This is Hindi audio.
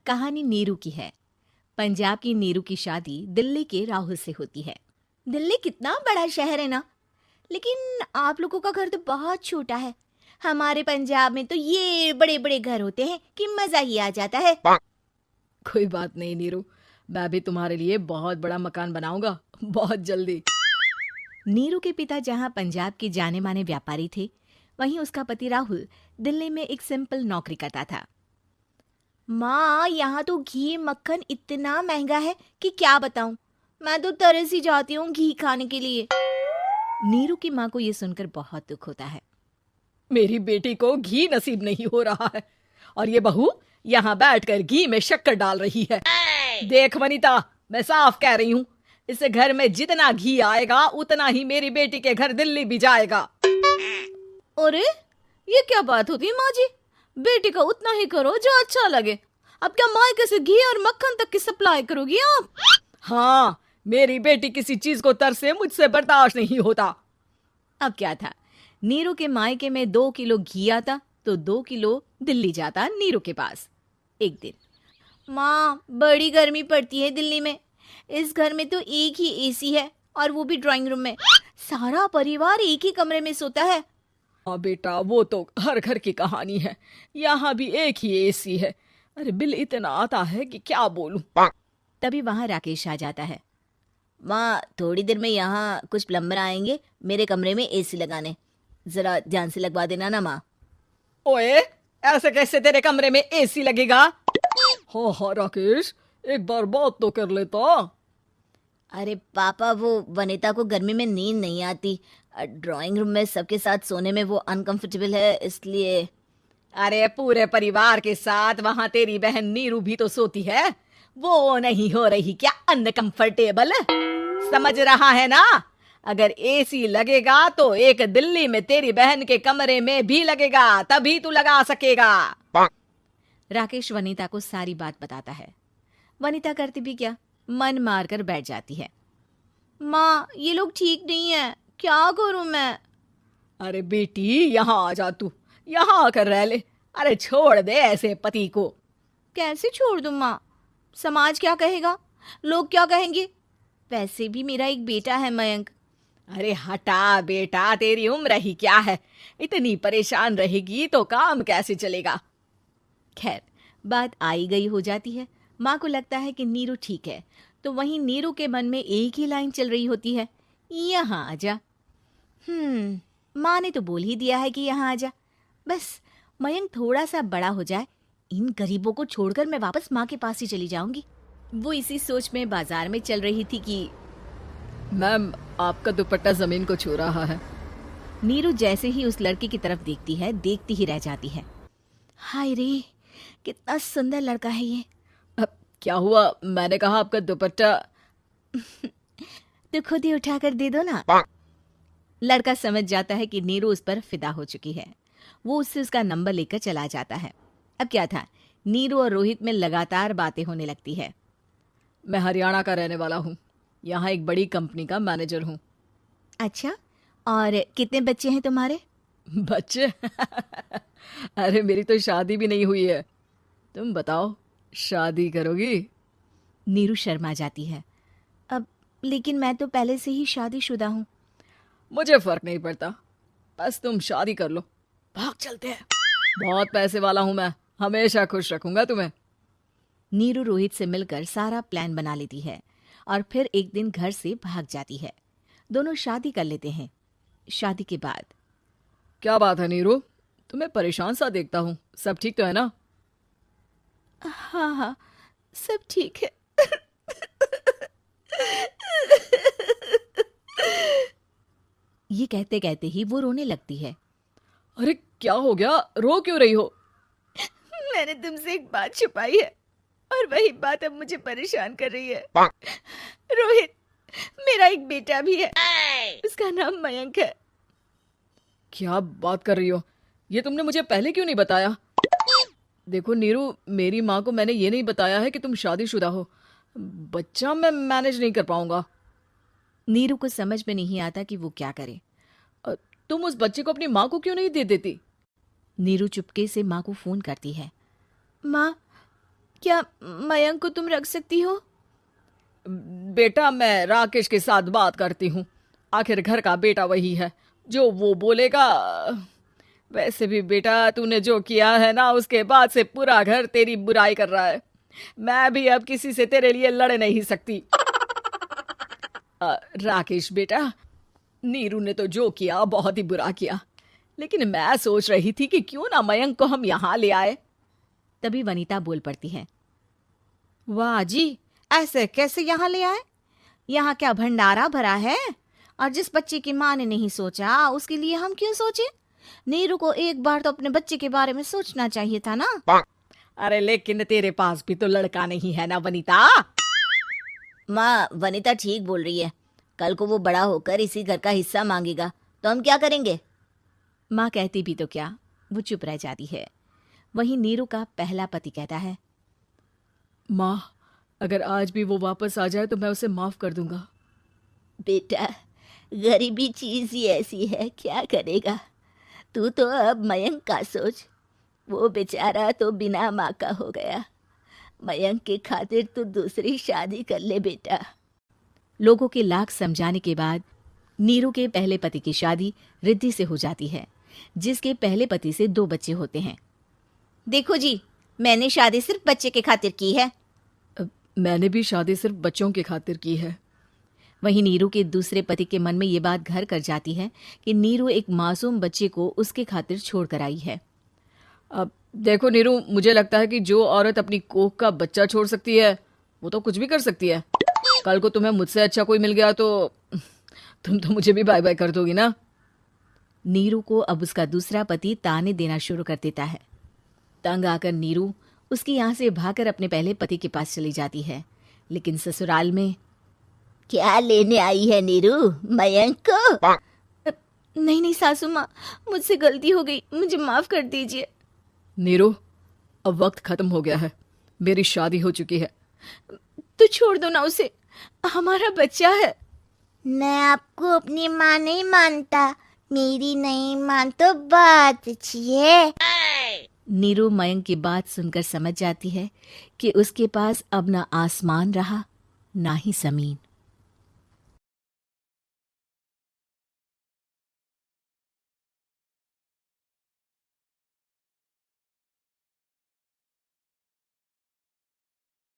कहानी नीरू की है। पंजाब की नीरू की शादी दिल्ली के राहुल से होती है। दिल्ली कितना बड़ा शहर है ना, लेकिन आप लोगों का घर तो बहुत छोटा है। हमारे पंजाब में तो ये बड़े बड़े घर होते हैं कि मजा ही आ जाता है। कोई बात नहीं नीरू, मैं भी तुम्हारे लिए बहुत बड़ा मकान बनाऊंगा बहुत जल्दी। नीरू के पिता जहाँ पंजाब के जाने माने व्यापारी थे, वहीं उसका पति राहुल दिल्ली में एक सिंपल नौकरी करता था। माँ, यहाँ तो घी मक्खन इतना महंगा है कि क्या बताऊं। मैं तो तरस ही जाती हूँ घी खाने के लिए। नीरू की माँ को ये सुनकर बहुत दुख होता है। मेरी बेटी को घी नसीब नहीं हो रहा है और ये बहू यहाँ बैठकर घी में शक्कर डाल रही है। देख वनिता, मैं साफ कह रही हूँ, इस घर में जितना घी आएगा उतना ही मेरी बेटी के घर दिल्ली भी जाएगा। अरे, ये क्या बात होती है माँ जी? बेटी का उतना ही करो जो अच्छा लगे। अब क्या मायके से घी और मक्खन तक की सप्लाई करोगी आप? हाँ, मेरी बेटी किसी चीज को तरसे मुझसे बर्दाश्त नहीं होता। अब क्या था, नीरू के मायके में 2 किलो घी आता तो 2 किलो दिल्ली जाता नीरू के पास। एक दिन, माँ, बड़ी गर्मी पड़ती है दिल्ली में। इस घर में तो एक ही एसी है और वो भी ड्राइंग रूम में। सारा परिवार एक ही कमरे में सोता है। हाँ बेटा, वो तो हर घर की कहानी है। यहाँ भी एक ही एसी है। अरे बिल इतना आता है कि क्या बोलूं। तभी वहां राकेश आ जाता है। माँ, थोड़ी देर में यहाँ कुछ प्लम्बर आएंगे मेरे कमरे में एसी लगाने। जरा ध्यान से लगवा देना ना माँ। ओए, ऐसे कैसे तेरे कमरे में एसी लगेगा? हाँ हाँ राकेश, एक बार बात तो कर लेता। अरे पापा, वो वनिता को गर्मी में नींद नहीं आती। ड्राइंग रूम में सबके साथ सोने में वो अनकंफर्टेबल है, इसलिए। अरे पूरे परिवार के साथ वहां तेरी बहन नीरू भी तो सोती है। वो नहीं हो रही क्या अनकंफर्टेबल? समझ रहा है ना? अगर एसी लगेगा तो एक दिल्ली में तेरी बहन के कमरे में भी लगेगा, तभी तू लगा सकेगा। राकेश वनिता को सारी बात बताता है। वनिता करती भी क्या, मन मार कर बैठ जाती है। माँ, ये लोग ठीक नहीं है, क्या करूं मैं? अरे बेटी, यहाँ आ जा, तू यहाँ आकर रह ले। अरे छोड़ दे ऐसे पति को। कैसे छोड़ दूं माँ? समाज क्या कहेगा, लोग क्या कहेंगे? वैसे भी मेरा एक बेटा है मयंक। अरे हटा बेटा, तेरी उम्र ही क्या है? इतनी परेशान रहेगी तो काम कैसे चलेगा? खैर, बात आई गई हो जाती है। माँ को लगता है कि नीरू ठीक है, तो वहीं नीरू के मन में एक ही लाइन चल रही होती है, यहाँ आ जा। माँ ने तो बोल ही दिया है कि यहाँ आ जा। बस मयंक थोड़ा सा बड़ा हो जाए, इन गरीबों को छोड़कर मैं वापस माँ के पास ही चली जाऊंगी। वो इसी सोच में बाजार में चल रही थी कि मैम, आपका दुपट्टा जमीन को छू रहा है। नीरू जैसे ही उस लड़के की तरफ देखती है, देखती ही रह जाती है। हाय रे, कितना सुंदर लड़का है ये। अब क्या हुआ? मैंने कहा आपका दुपट्टा। तो खुद ही उठाकर दे दो ना। लड़का समझ जाता है कि नीरू उस पर फिदा हो चुकी है। वो उससे उसका नंबर लेकर चला जाता है। अब क्या था, नीरू और रोहित में लगातार बातें होने लगती है। मैं हरियाणा का रहने वाला हूँ, यहाँ एक बड़ी कंपनी का मैनेजर हूँ। अच्छा, और कितने बच्चे हैं तुम्हारे? बच्चे? अरे मेरी तो शादी भी नहीं हुई है। तुम बताओ, शादी करोगी? नीरू शर्मा जाती है। अब लेकिन मैं तो पहले से ही शादीशुदा हूँ। मुझे फर्क नहीं पड़ता, बस तुम शादी कर लो। भाग चलते हैं, बहुत पैसे वाला हूं मैं, हमेशा खुश रखूंगा तुम्हें। नीरू रोहित से मिलकर सारा प्लान बना लेती है और फिर एक दिन घर से भाग जाती है। दोनों शादी कर लेते हैं। शादी के बाद, क्या बात है नीरू, तुम्हें परेशान सा देखता हूँ, सब ठीक तो है ना? हाँ हाँ, सब ठीक है। ये कहते कहते ही वो रोने लगती है। अरे क्या हो गया, रो क्यों रही हो? मैंने तुमसे एक बात छुपाई है और वही बात अब मुझे परेशान कर रही है। रोहित, मेरा एक बेटा भी है, उसका नाम मयंक है। क्या बात कर रही हो? ये तुमने मुझे पहले क्यों नहीं बताया? देखो नीरू, मेरी माँ को मैंने ये नहीं बताया है कि तुम शादीशुदा हो। बच्चा मैं मैनेज नहीं कर पाऊंगा। नीरू को समझ में नहीं आता कि वो क्या करे। तुम उस बच्चे को अपनी माँ को क्यों नहीं दे देती? नीरू चुपके से माँ को फोन करती है। माँ, क्या मयंक को तुम रख सकती हो? बेटा, मैं राकेश के साथ बात करती हूँ। आखिर घर का बेटा वही है, जो वो बोलेगा। वैसे भी बेटा, तूने जो किया है ना, उसके बाद से पूरा घर तेरी बुराई कर रहा है। मैं भी अब किसी से तेरे लिए लड़ नहीं सकती। राकेश बेटा, नीरू ने तो जो किया बहुत ही बुरा किया, लेकिन मैं सोच रही थी कि क्यों ना मयंक को हम यहाँ ले आए। तभी वनीता बोल पड़ती है, वाह जी, ऐसे कैसे यहाँ ले आए? यहाँ क्या भंडारा भरा है? और जिस बच्चे की माँ ने नहीं सोचा, उसके लिए हम क्यों सोचे? नीरू को एक बार तो अपने बच्चे के बारे में सोचना चाहिए था ना। अरे लेकिन तेरे पास भी तो लड़का नहीं है ना वनीता। माँ, वनीता ठीक बोल रही है। कल को वो बड़ा होकर इसी घर का हिस्सा मांगेगा तो हम क्या करेंगे? माँ कहती भी तो क्या, वो चुप रह जाती है। वहीं नीरू का पहला पति कहता है, माँ, अगर आज भी वो वापस आ जाए तो मैं उसे माफ कर दूंगा। बेटा, गरीबी चीज ही ऐसी है, क्या करेगा? तू तो अब मयंक का सोच। वो बेचारा तो बिना माँ का हो गया। मयंक के खातिर तू दूसरी शादी कर ले बेटा। लोगों के लाख समझाने के बाद नीरू के पहले पति की शादी रिद्धि से हो जाती है, जिसके पहले पति से 2 बच्चे होते हैं। देखो जी, मैंने शादी सिर्फ बच्चे के खातिर की है। मैंने भी शादी सिर्फ बच्चों की खातिर की है। वहीं नीरू के दूसरे पति के मन में ये बात घर कर जाती है कि नीरू एक मासूम बच्चे को उसके खातिर छोड़ कर आई है। अब देखो नीरू, मुझे लगता है कि जो औरत अपनी कोख का बच्चा छोड़ सकती है, वो तो कुछ भी कर सकती है। कल को तुम्हें मुझसे अच्छा कोई मिल गया तो तुम तो मुझे भी बाय बाय कर दोगी ना। नीरू को अब उसका दूसरा पति ताने देना शुरू कर देता है। तंग आकर नीरू उसकी यहाँ से भागकर अपने पहले पति के पास चली जाती है। लेकिन ससुराल में क्या लेने आई है नीरू, मयंक को? नहीं नहीं सासू माँ, मुझसे गलती हो गई, मुझे माफ कर दीजिए। नीरू, अब वक्त खत्म हो गया है, मेरी शादी हो चुकी है। तो छोड़ दो ना उसे, हमारा बच्चा है। मैं आपको अपनी माँ नहीं मानता, मेरी नहीं मान तो बात अच्छी है। नीरू मयंक की बात सुनकर समझ जाती है कि उसके पास अब ना आसमान रहा ना ही जमीन।